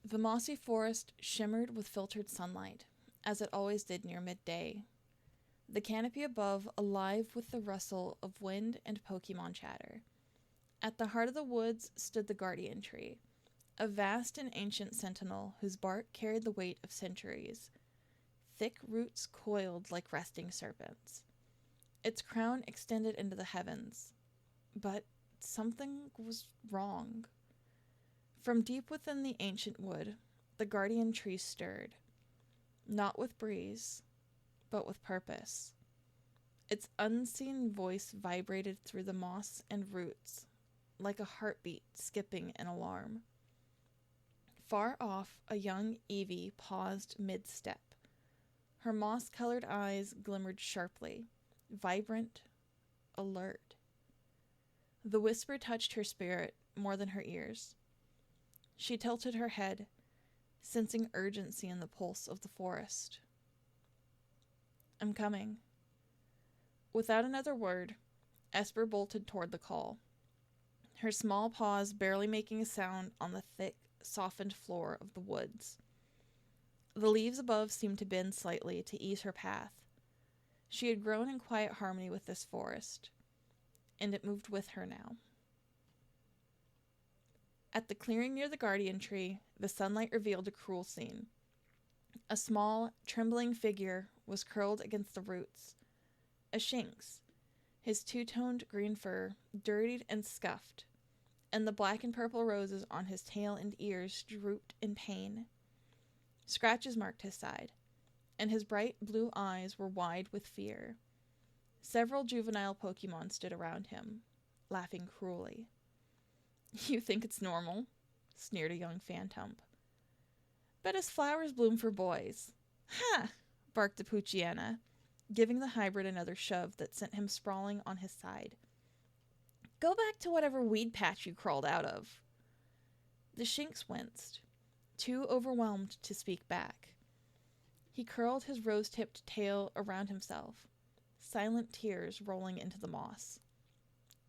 The mossy forest shimmered with filtered sunlight, as it always did near midday. The canopy above alive with the rustle of wind and Pokemon chatter. At the heart of the woods stood the guardian tree, a vast and ancient sentinel whose bark carried the weight of centuries. Thick roots coiled like resting serpents. Its crown extended into the heavens. But something was wrong. From deep within the ancient wood, the guardian tree stirred. Not with breeze, but with purpose. Its unseen voice vibrated through the moss and roots, like a heartbeat skipping an alarm. Far off, a young Eevee paused mid-step. Her moss-colored eyes glimmered sharply, vibrant, alert. The whisper touched her spirit more than her ears. She tilted her head, sensing urgency in the pulse of the forest. "I'm coming." Without another word, Esper bolted toward the call, her small paws barely making a sound on the thick, softened floor of the woods. The leaves above seemed to bend slightly to ease her path. She had grown in quiet harmony with this forest, and it moved with her now. At the clearing near the guardian tree, the sunlight revealed a cruel scene. A small, trembling figure was curled against the roots. A Shinx, his two-toned green fur dirtied and scuffed, and the black and purple roses on his tail and ears drooped in pain. Scratches marked his side, and his bright blue eyes were wide with fear. Several juvenile Pokemon stood around him, laughing cruelly. "You think it's normal?" sneered a young Phantump. "Bet his flowers bloom for boys." "Ha!" barked the Poochyena, giving the hybrid another shove that sent him sprawling on his side. "Go back to whatever weed patch you crawled out of." The Shinx winced, too overwhelmed to speak back. He curled his rose-tipped tail around himself, silent tears rolling into the moss.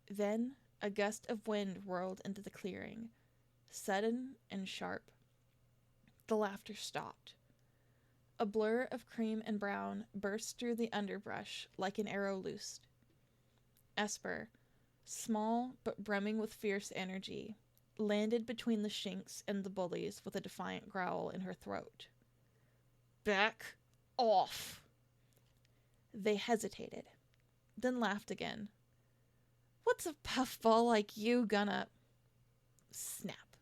Then a gust of wind whirled into the clearing, sudden and sharp. The laughter stopped. A blur of cream and brown burst through the underbrush like an arrow loosed. Esper, small but brimming with fierce energy, landed between the Shinx and the bullies with a defiant growl in her throat. "Back off!" They hesitated, then laughed again. "What's a puffball like you gonna—" Snap.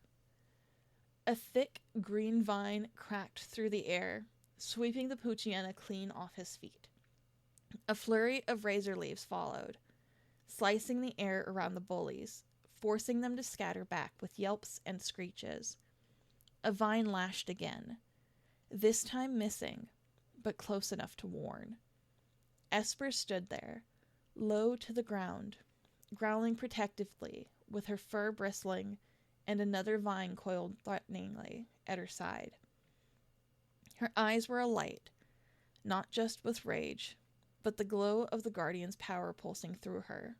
A thick green vine cracked through the air, sweeping the Poochyena clean off his feet. A flurry of razor leaves followed, slicing the air around the bullies, forcing them to scatter back with yelps and screeches. A vine lashed again, this time missing, but close enough to warn. Esper stood there, low to the ground, growling protectively, with her fur bristling and another vine coiled threateningly at her side. Her eyes were alight, not just with rage, but the glow of the Guardian's power pulsing through her.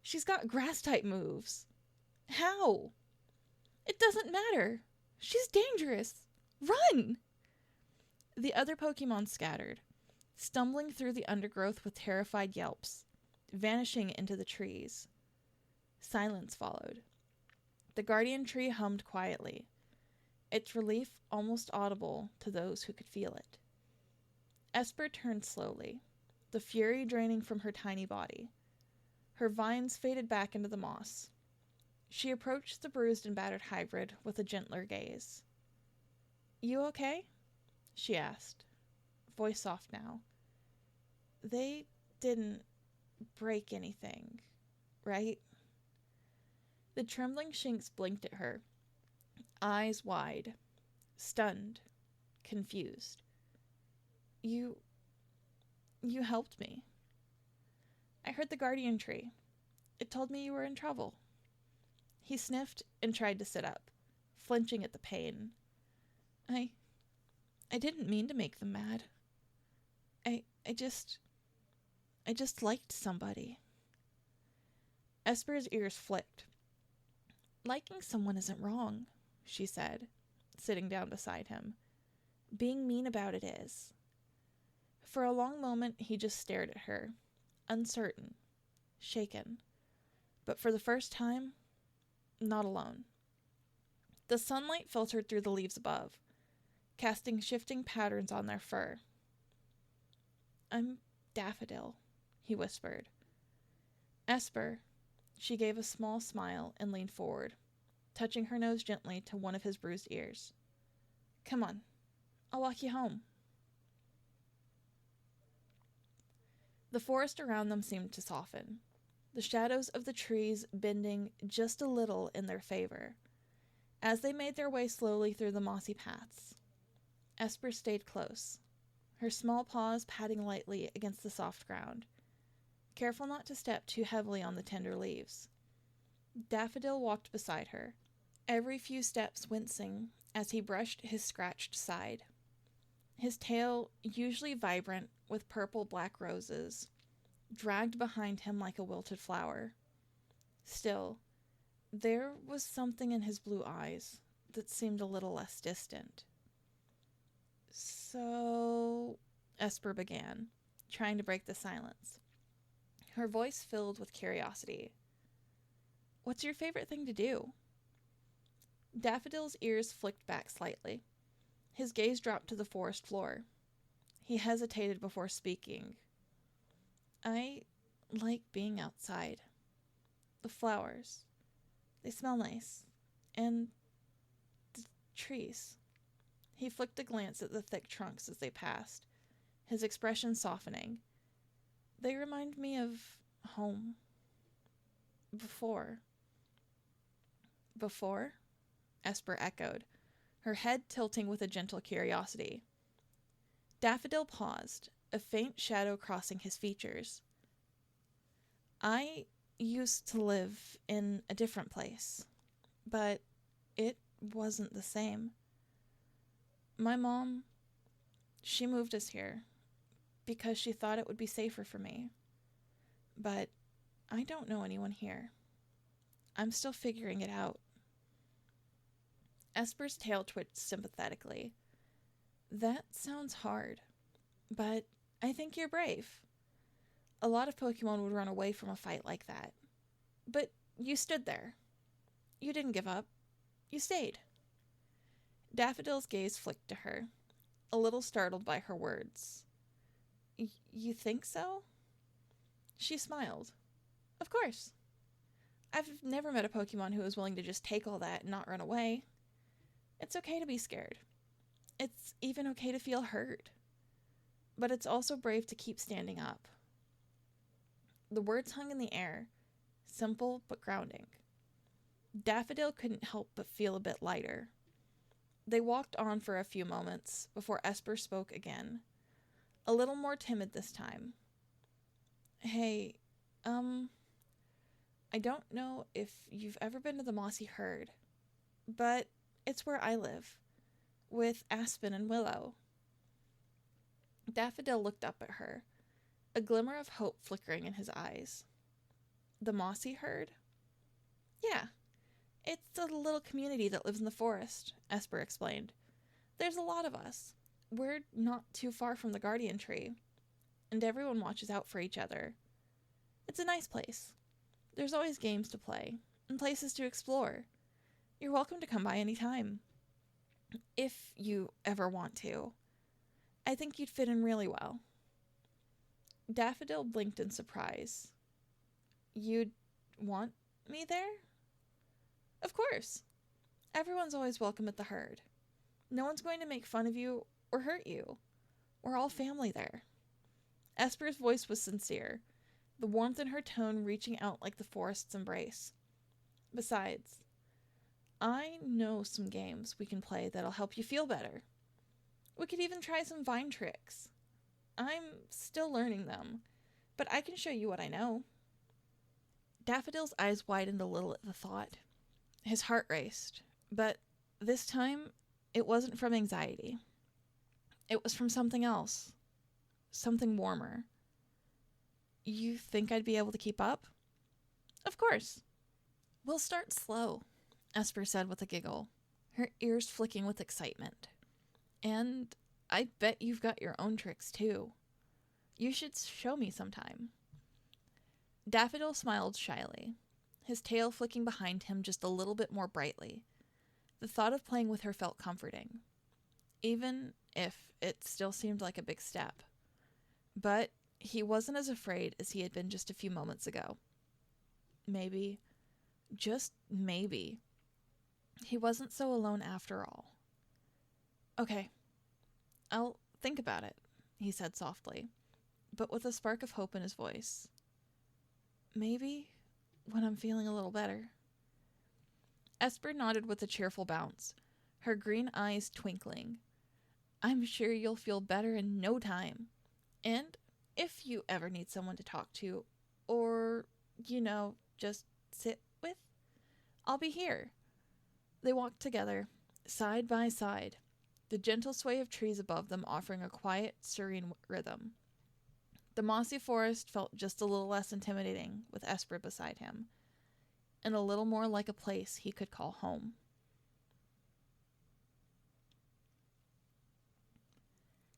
"She's got grass-type moves." "How?" "It doesn't matter. She's dangerous. Run!" The other Pokemon scattered, stumbling through the undergrowth with terrified yelps, vanishing into the trees. Silence followed. The guardian tree hummed quietly, its relief almost audible to those who could feel it. Esper turned slowly, the fury draining from her tiny body. Her vines faded back into the moss. She approached the bruised and battered hybrid with a gentler gaze. "You okay?" she asked, voice soft now. "They didn't break anything, right?" The trembling Shinx blinked at her, eyes wide, stunned, confused. You helped me. I heard the guardian tree. It told me you were in trouble." He sniffed and tried to sit up, flinching at the pain. I didn't mean to make them mad. I just liked somebody." Esper's ears flicked. "Liking someone isn't wrong," she said, sitting down beside him. Being mean about it is. For a long moment, he just stared at her, uncertain, shaken. But for the first time, not alone. The sunlight filtered through the leaves above, casting shifting patterns on their fur. "I'm Daffodil," he whispered. "Esper." She gave a small smile and leaned forward, touching her nose gently to one of his bruised ears. "Come on, I'll walk you home." The forest around them seemed to soften, the shadows of the trees bending just a little in their favor, as they made their way slowly through the mossy paths. Esper stayed close, her small paws patting lightly against the soft ground, careful not to step too heavily on the tender leaves. Daffodil walked beside her, every few steps wincing as he brushed his scratched side. His tail, usually vibrant with purple-black roses, dragged behind him like a wilted flower. Still, there was something in his blue eyes that seemed a little less distant. "So," Esper began, trying to break the silence, her voice filled with curiosity. "What's your favorite thing to do?" Daffodil's ears flicked back slightly. His gaze dropped to the forest floor. He hesitated before speaking. "I like being outside. The flowers. They smell nice. And the trees." He flicked a glance at the thick trunks as they passed, his expression softening. "They remind me of home. Before." "Before?" Esper echoed, her head tilting with a gentle curiosity. Daffodil paused, a faint shadow crossing his features. "I used to live in a different place, but it wasn't the same. My mom, she moved us here because she thought it would be safer for me. But I don't know anyone here. I'm still figuring it out." Esper's tail twitched sympathetically. "That sounds hard, but I think you're brave. A lot of Pokemon would run away from a fight like that. But you stood there. You didn't give up. You stayed." Daffodil's gaze flicked to her, a little startled by her words. You think so?" She smiled. "Of course. I've never met a Pokemon who was willing to just take all that and not run away. It's okay to be scared. It's even okay to feel hurt. But it's also brave to keep standing up." The words hung in the air, simple but grounding. Daffodil couldn't help but feel a bit lighter. They walked on for a few moments before Esper spoke again, a little more timid this time. "Hey, I don't know if you've ever been to the Mossy Herd, but it's where I live, with Aspen and Willow." Daffodil looked up at her, a glimmer of hope flickering in his eyes. "The Mossy Herd?" "Yeah, it's a little community that lives in the forest," Esper explained. "There's a lot of us. We're not too far from the guardian tree, and everyone watches out for each other. It's a nice place. There's always games to play, and places to explore. You're welcome to come by any time. If you ever want to. I think you'd fit in really well." Daffodil blinked in surprise. "You'd want me there?" "Of course. Everyone's always welcome at the herd. No one's going to make fun of you or hurt you. We're all family there." Esper's voice was sincere, the warmth in her tone reaching out like the forest's embrace. "Besides, I know some games we can play that'll help you feel better. We could even try some vine tricks. I'm still learning them, but I can show you what I know." Daffodil's eyes widened a little at the thought. His heart raced, but this time it wasn't from anxiety. It was from something else, something warmer. "You think I'd be able to keep up?" "Of course. We'll start slow," Esper said with a giggle, her ears flicking with excitement. And I bet you've got your own tricks, too. You should show me sometime. Daffodil smiled shyly, his tail flicking behind him just a little bit more brightly. The thought of playing with her felt comforting, even if it still seemed like a big step. But he wasn't as afraid as he had been just a few moments ago. Maybe, just maybe, he wasn't so alone after all. Okay, I'll think about it, he said softly, but with a spark of hope in his voice. Maybe when I'm feeling a little better. Esper nodded with a cheerful bounce, her green eyes twinkling. I'm sure you'll feel better in no time. And if you ever need someone to talk to, or, just sit with, I'll be here. They walked together, side by side, the gentle sway of trees above them offering a quiet, serene rhythm. The mossy forest felt just a little less intimidating with Esper beside him, and a little more like a place he could call home.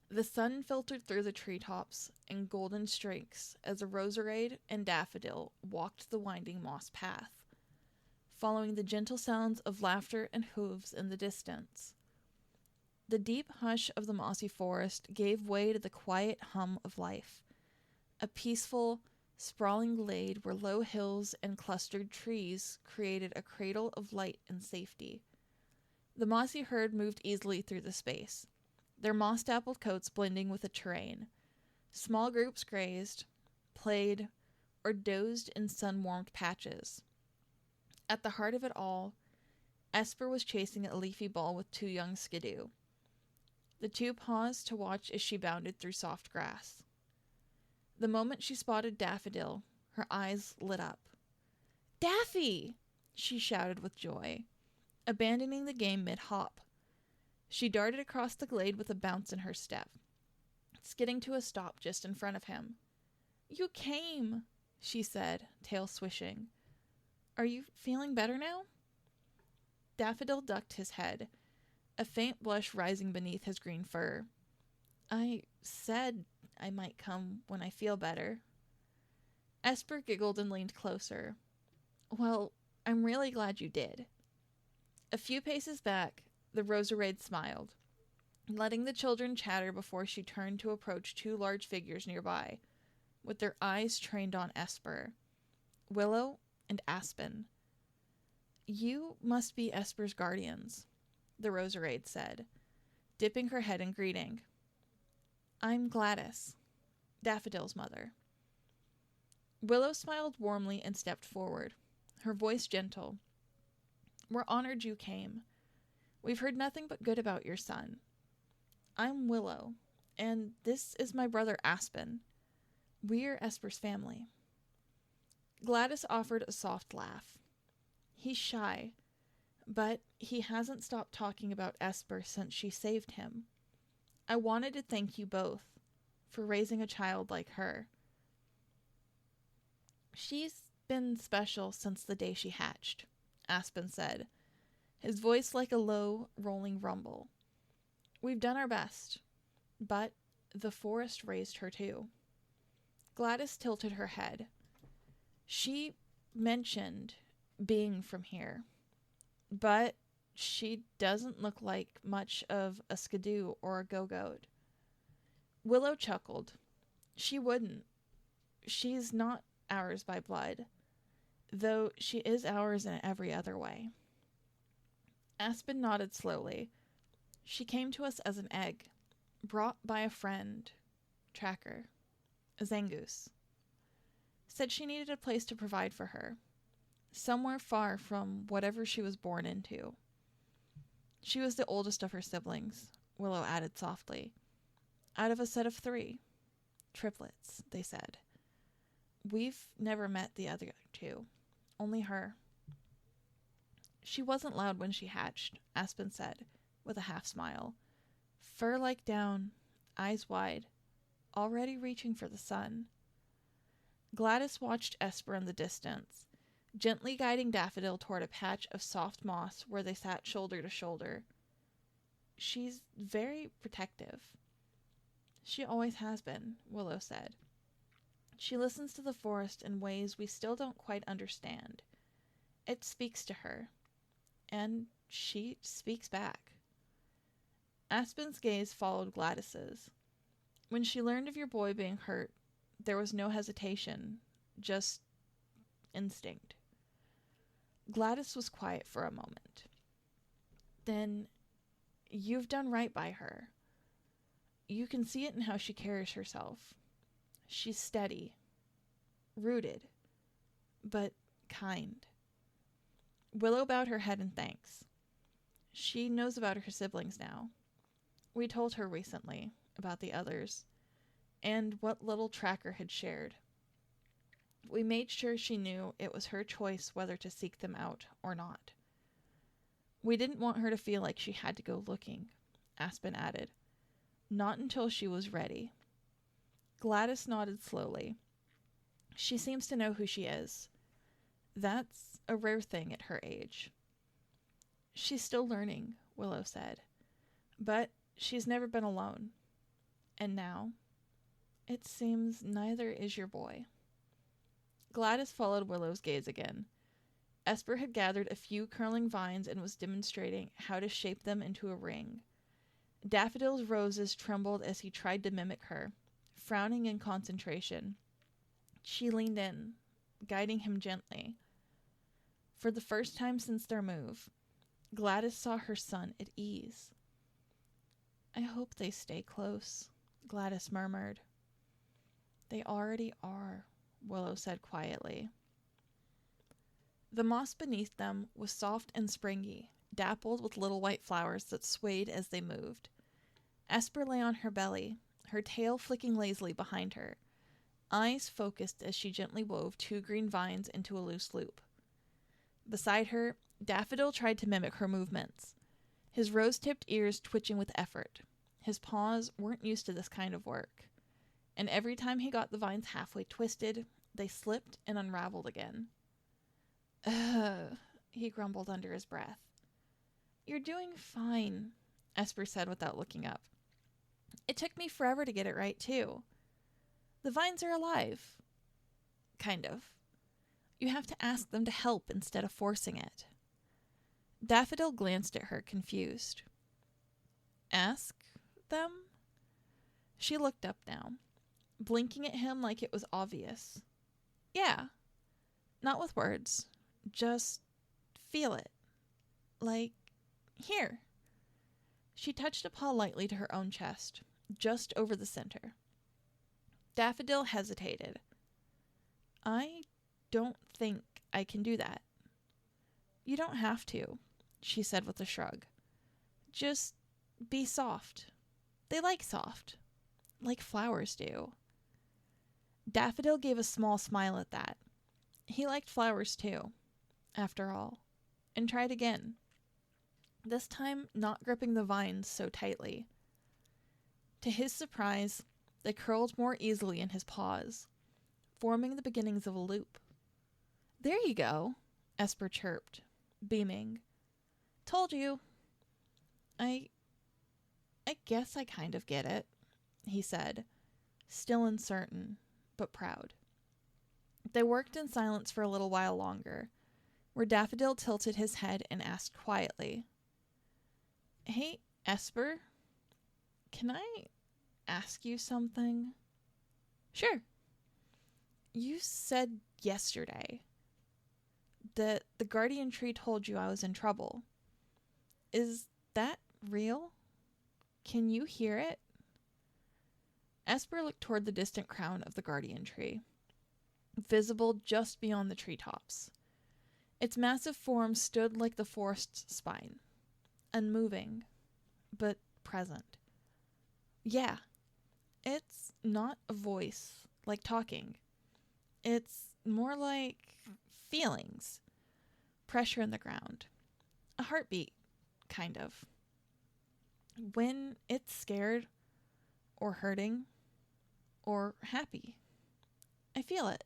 The sun filtered through the treetops in golden streaks as a roserade and daffodil walked the winding moss path, following the gentle sounds of laughter and hooves in the distance. The deep hush of the mossy forest gave way to the quiet hum of life, a peaceful, sprawling glade where low hills and clustered trees created a cradle of light and safety. The mossy herd moved easily through the space, their moss-dappled coats blending with the terrain. Small groups grazed, played, or dozed in sun-warmed patches. At the heart of it all, Esper was chasing a leafy ball with two young skidoo. The two paused to watch as she bounded through soft grass. The moment she spotted Daffodil, her eyes lit up. "Daffy!" she shouted with joy, abandoning the game mid-hop. She darted across the glade with a bounce in her step, skidding to a stop just in front of him. "You came," she said, tail swishing. "Are you feeling better now?" Daffodil ducked his head, a faint blush rising beneath his green fur. "I said I might come when I feel better." Esper giggled and leaned closer. "Well, I'm really glad you did." A few paces back, the roserade smiled, letting the children chatter before she turned to approach two large figures nearby, with their eyes trained on Esper, Willow and Aspen. "You must be Esper's guardians," the roserade said, dipping her head in greeting. "I'm Gladys, Daffodil's mother." Willow smiled warmly and stepped forward, her voice gentle. "We're honored you came. We've heard nothing but good about your son. I'm Willow, and this is my brother Aspen. We're Esper's family." Gladys offered a soft laugh. "He's shy, but he hasn't stopped talking about Esper since she saved him. I wanted to thank you both for raising a child like her. She's been special since the day she hatched," Aspen said, his voice like a low, rolling rumble. "We've done our best, but the forest raised her too." Gladys tilted her head. "She mentioned being from here, but she doesn't look like much of a skidoo or a go-goat." Willow chuckled. "She wouldn't. She's not ours by blood, though she is ours in every other way." Aspen nodded slowly. "She came to us as an egg, brought by a friend, tracker, a Zangoose. Said she needed a place to provide for her, somewhere far from whatever she was born into. She was the oldest of her siblings," Willow added softly. "Out of a set of 3. Triplets, they said. We've never met the other 2, only her." "She wasn't loud when she hatched," Aspen said, with a half-smile. "Fur-like down, eyes wide, already reaching for the sun." Gladys watched Esper in the distance, gently guiding Daffodil toward a patch of soft moss where they sat shoulder to shoulder. She's very protective. She always has been, Willow said. She listens to the forest in ways we still don't quite understand. It speaks to her, and she speaks back. Aspen's gaze followed Gladys's. When she learned of your boy being hurt, there was no hesitation, just instinct. Gladys was quiet for a moment. Then, you've done right by her. You can see it in how she carries herself. She's steady, rooted, but kind. Willow bowed her head in thanks. She knows about her siblings now. We told her recently about the others, and what little Tracker had shared. We made sure she knew it was her choice whether to seek them out or not. We didn't want her to feel like she had to go looking, Aspen added. Not until she was ready. Gladys nodded slowly. She seems to know who she is. That's a rare thing at her age. She's still learning, Willow said. But she's never been alone. And now, it seems neither is your boy. Gladys followed Willow's gaze again. Esper had gathered a few curling vines and was demonstrating how to shape them into a ring. Daffodil's roses trembled as he tried to mimic her, frowning in concentration. She leaned in, guiding him gently. For the first time since their move, Gladys saw her son at ease. I hope they stay close, Gladys murmured. They already are, Willow said quietly. The moss beneath them was soft and springy, dappled with little white flowers that swayed as they moved. Esper lay on her belly, her tail flicking lazily behind her, eyes focused as she gently wove 2 green vines into a loose loop. Beside her, Daffodil tried to mimic her movements, his rose-tipped ears twitching with effort. His paws weren't used to this kind of work, and every time he got the vines halfway twisted, they slipped and unraveled again. Ugh, he grumbled under his breath. You're doing fine, Esper said without looking up. It took me forever to get it right, too. The vines are alive. Kind of. You have to ask them to help instead of forcing it. Daffodil glanced at her, confused. Ask them? She looked up now, blinking at him like it was obvious. Yeah. Not with words. Just feel it. Like, here. She touched a paw lightly to her own chest, just over the center. Daffodil hesitated. I don't think I can do that. You don't have to, she said with a shrug. Just be soft. They like soft, like flowers do. Daffodil gave a small smile at that. He liked flowers too, after all, and tried again. This time not gripping the vines so tightly. To his surprise, they curled more easily in his paws, forming the beginnings of a loop. There you go, Esper chirped, beaming. Told you. I guess I kind of get it, he said, still uncertain, but proud. They worked in silence for a little while longer, where Daffodil tilted his head and asked quietly, Hey, Esper, can I ask you something? Sure. You said yesterday that the guardian tree told you I was in trouble. Is that real? Can you hear it? Esper looked toward the distant crown of the guardian tree, visible just beyond the treetops. Its massive form stood like the forest's spine, unmoving, but present. Yeah, it's not a voice like talking. It's more like feelings. Pressure in the ground. A heartbeat, kind of. When it's scared, or hurting, or happy. I feel it.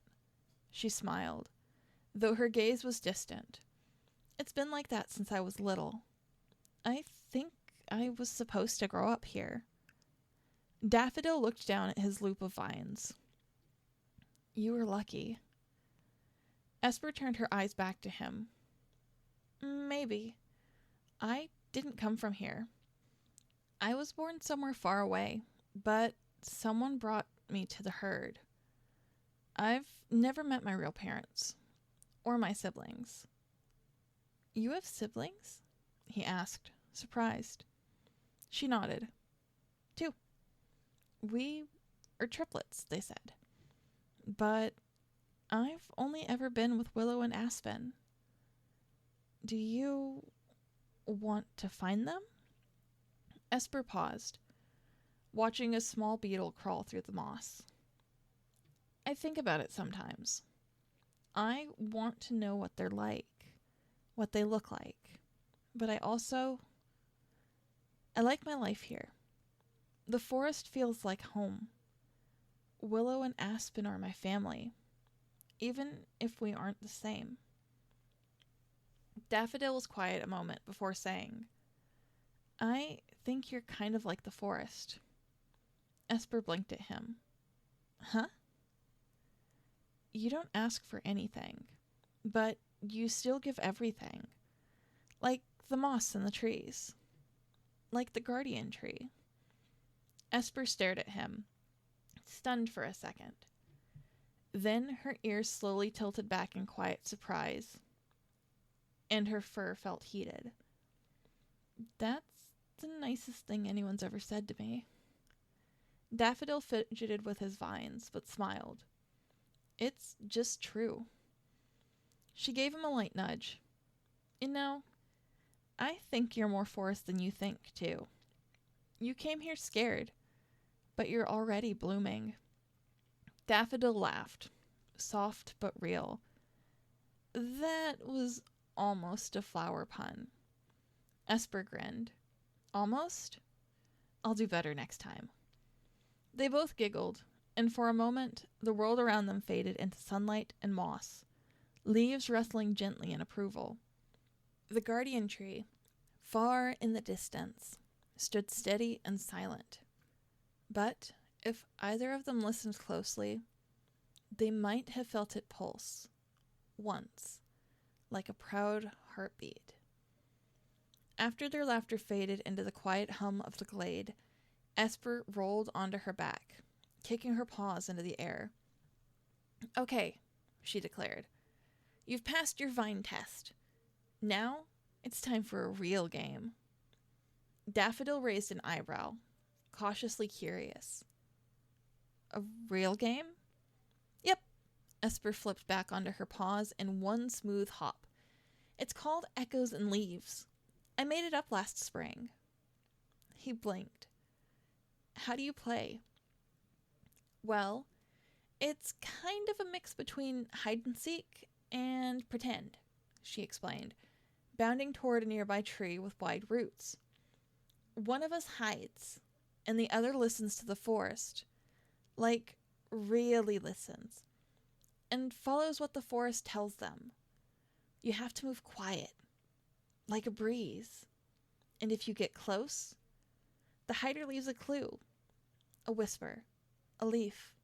She smiled, though her gaze was distant. It's been like that since I was little. I think I was supposed to grow up here. Daffodil looked down at his loop of vines. You were lucky. Esper turned her eyes back to him. Maybe. I didn't come from here. I was born somewhere far away, but someone brought me to the herd. I've never met my real parents, or my siblings. You have siblings? He asked, surprised. She nodded. 2. We are triplets, they said. But I've only ever been with Willow and Aspen. Do you want to find them? Esper paused, watching a small beetle crawl through the moss. I think about it sometimes. I want to know what they're like, what they look like. But I like my life here. The forest feels like home. Willow and Aspen are my family, even if we aren't the same. Daffodil was quiet a moment before saying, I think you're kind of like the forest. Esper blinked at him. Huh? You don't ask for anything, but you still give everything. Like the moss and the trees. Like the guardian tree. Esper stared at him, stunned for a second. Then her ears slowly tilted back in quiet surprise, and her fur felt heated. That's the nicest thing anyone's ever said to me. Daffodil fidgeted with his vines, but smiled. It's just true. She gave him a light nudge. You know, I think you're more forest than you think, too. You came here scared, but you're already blooming. Daffodil laughed, soft but real. That was almost a flower pun. Esper grinned. Almost? I'll do better next time. They both giggled, and for a moment, the world around them faded into sunlight and moss, leaves rustling gently in approval. The guardian tree, far in the distance, stood steady and silent. But if either of them listened closely, they might have felt it pulse, once, like a proud heartbeat. After their laughter faded into the quiet hum of the glade, Esper rolled onto her back, kicking her paws into the air. Okay, she declared. You've passed your vine test. Now it's time for a real game. Daffodil raised an eyebrow, cautiously curious. A real game? Yep. Esper flipped back onto her paws in one smooth hop. It's called Echoes and Leaves. I made it up last spring. He blinked. How do you play? Well, it's kind of a mix between hide and seek and pretend, she explained, bounding toward a nearby tree with wide roots. One of us hides, and the other listens to the forest. Like, really listens. And follows what the forest tells them. You have to move quiet, like a breeze. And if you get close, the hider leaves a clue. A whisper, a leaf,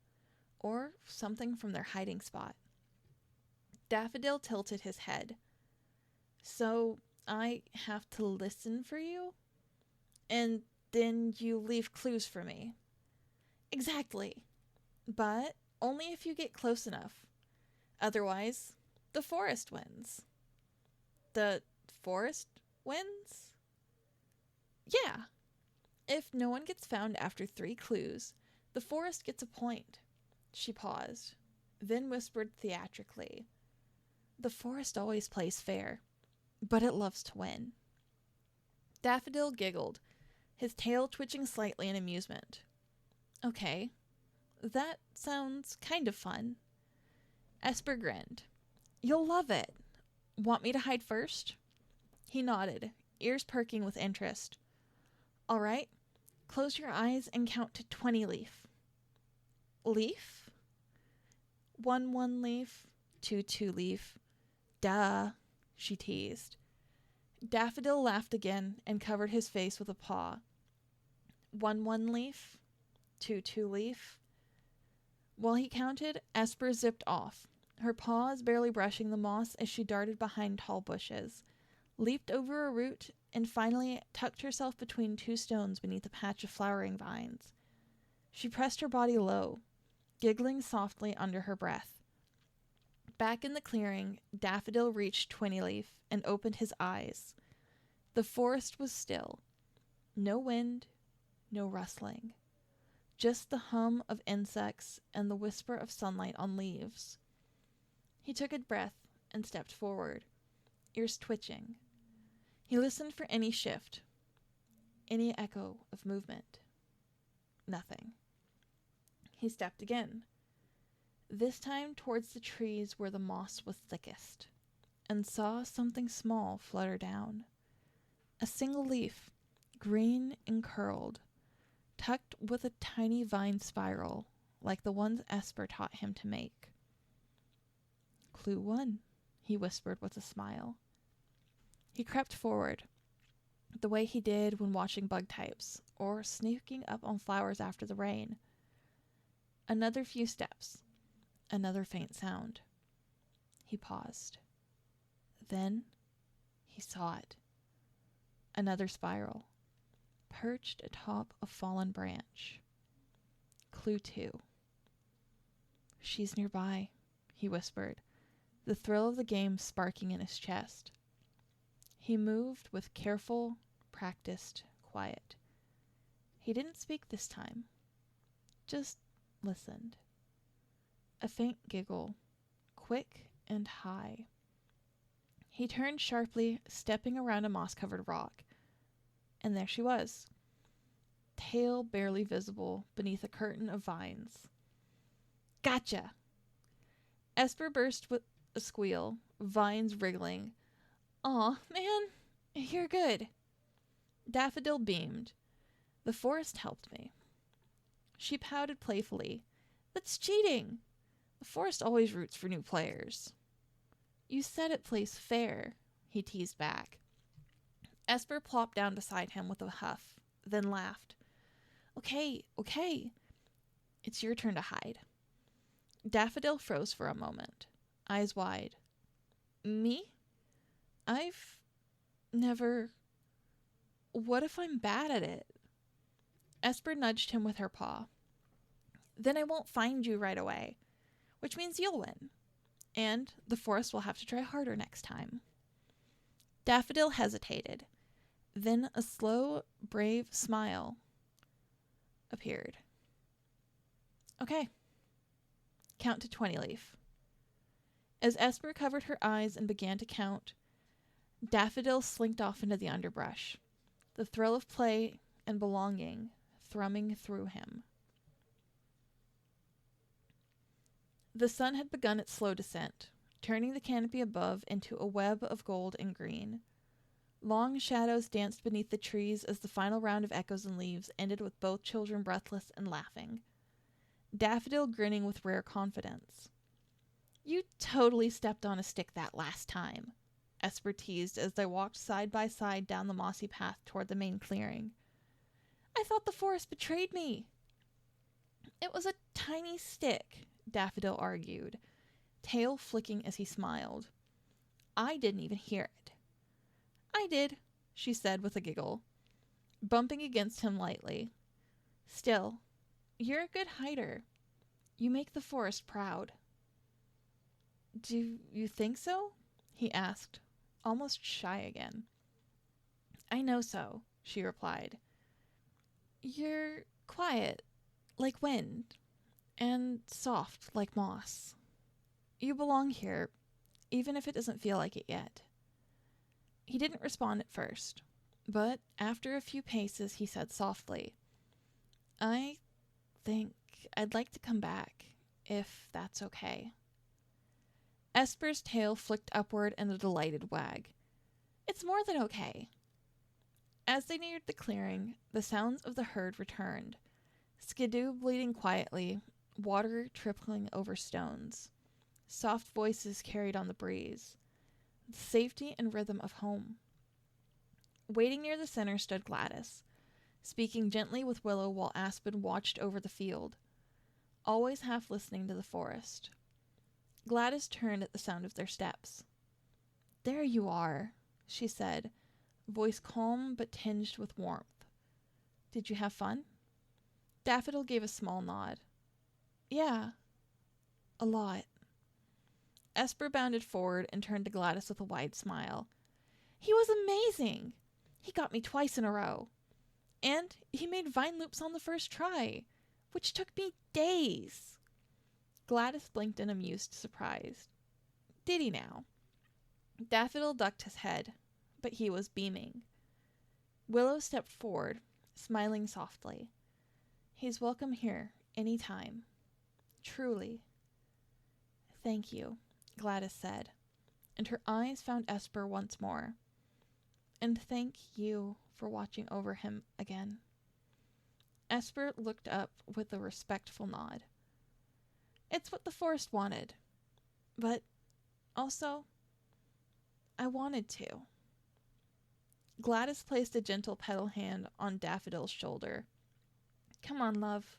or something from their hiding spot. Daffodil tilted his head. So I have to listen for you? And then you leave clues for me. Exactly. But only if you get close enough. Otherwise, the forest wins. The forest wins? Yeah. If no one gets found after 3 clues, the forest gets a point. She paused, then whispered theatrically. The forest always plays fair, but it loves to win. Daffodil giggled, his tail twitching slightly in amusement. Okay, that sounds kind of fun. Esper grinned. You'll love it. Want me to hide first? He nodded, ears perking with interest. All right, close your eyes and count to 20 leaf. Leaf? 1 1 leaf, 2 2 leaf, Duh, she teased. Daffodil laughed again and covered his face with a paw. 1 leaf, 2 leaf. While he counted, Esper zipped off, her paws barely brushing the moss as she darted behind tall bushes, leaped over a root, and finally tucked herself between 2 stones beneath a patch of flowering vines. She pressed her body low, giggling softly under her breath. Back in the clearing, Daffodil reached 20 Leaf and opened his eyes. The forest was still. No wind, no rustling. Just the hum of insects and the whisper of sunlight on leaves. He took a breath and stepped forward, ears twitching. He listened for any shift, any echo of movement. Nothing. He stepped again, this time towards the trees where the moss was thickest, and saw something small flutter down. A single leaf, green and curled, tucked with a tiny vine spiral, like the ones Esper taught him to make. Clue 1, he whispered with a smile. He crept forward, the way he did when watching bug types, or sneaking up on flowers after the rain. Another few steps, another faint sound. He paused. Then he saw it. Another spiral, perched atop a fallen branch. Clue 2. She's nearby, he whispered, the thrill of the game sparking in his chest. He moved with careful, practiced quiet. He didn't speak this time, just listened. A faint giggle, quick and high. He turned sharply, stepping around a moss-covered rock. And there she was, tail barely visible beneath a curtain of vines. Gotcha! Esper burst with a squeal, vines wriggling. Aw, man, you're good. Daffodil beamed. The forest helped me. She pouted playfully. That's cheating. The forest always roots for new players. You said it plays fair, he teased back. Esper plopped down beside him with a huff, then laughed. Okay. It's your turn to hide. Daffodil froze for a moment, eyes wide. Me? I've never... What if I'm bad at it? Esper nudged him with her paw. Then I won't find you right away, which means you'll win. And the forest will have to try harder next time. Daffodil hesitated. Then a slow, brave smile appeared. Okay. Count to 20, Leaf. As Esper covered her eyes and began to count, Daffodil slinked off into the underbrush, the thrill of play and belonging thrumming through him. The sun had begun its slow descent, turning the canopy above into a web of gold and green. Long shadows danced beneath the trees as the final round of echoes and leaves ended with both children breathless and laughing. Daffodil grinning with rare confidence. You totally stepped on a stick that last time, Esper teased as they walked side by side down the mossy path toward the main clearing. I thought the forest betrayed me. It was a tiny stick, Daffodil argued, tail flicking as he smiled. I didn't even hear it. I did, she said with a giggle, bumping against him lightly. Still, you're a good hider. You make the forest proud. Do you think so? He asked, almost shy again. I know so, she replied. You're quiet, like wind, and soft like moss. You belong here, even if it doesn't feel like it yet. He didn't respond at first, but after a few paces he said softly, I think I'd like to come back, if that's okay. Esper's tail flicked upward in a delighted wag. It's more than okay. As they neared the clearing, the sounds of the herd returned, Skidoo bleating quietly, water trickling over stones. Soft voices carried on the breeze. the safety and rhythm of home. Waiting near the center stood Gladys, speaking gently with Willow while Aspen watched over the field, always half listening to the forest. Gladys turned at the sound of their steps. "There you are," she said, voice calm but tinged with warmth. "Did you have fun?" Daffodil gave a small nod. "Yeah, a lot." Esper bounded forward and turned to Gladys with a wide smile. "He was amazing! He got me twice in a row. And he made vine loops on the first try, which took me days." Gladys blinked in amused surprise. "Did he now?" Daffodil ducked his head, but he was beaming. Willow stepped forward, smiling softly. "He's welcome here, any time. Truly." "Thank you," Gladys said, and her eyes found Esper once more. "And thank you for watching over him again." Esper looked up with a respectful nod. "It's what the forest wanted. But also, I wanted to." Gladys placed a gentle petal hand on Daffodil's shoulder. "Come on, love.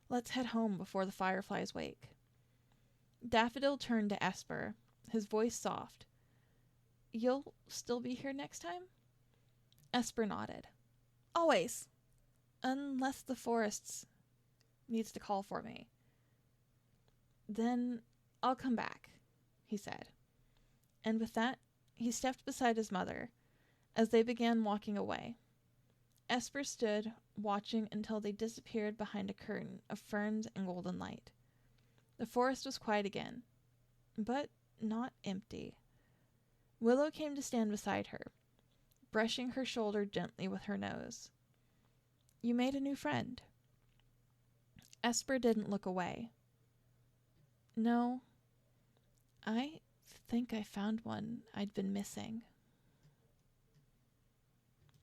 Let's head home before the fireflies wake." Daffodil turned to Esper, his voice soft. "You'll still be here next time?" Esper nodded. "Always. Unless the forest needs to call for me." "Then I'll come back," he said. And with that, he stepped beside his mother as they began walking away. Esper stood, watching until they disappeared behind a curtain of ferns and golden light. The forest was quiet again, but not empty. Willow came to stand beside her, brushing her shoulder gently with her nose. "You made a new friend." Esper didn't look away. "No, I think I found one I'd been missing."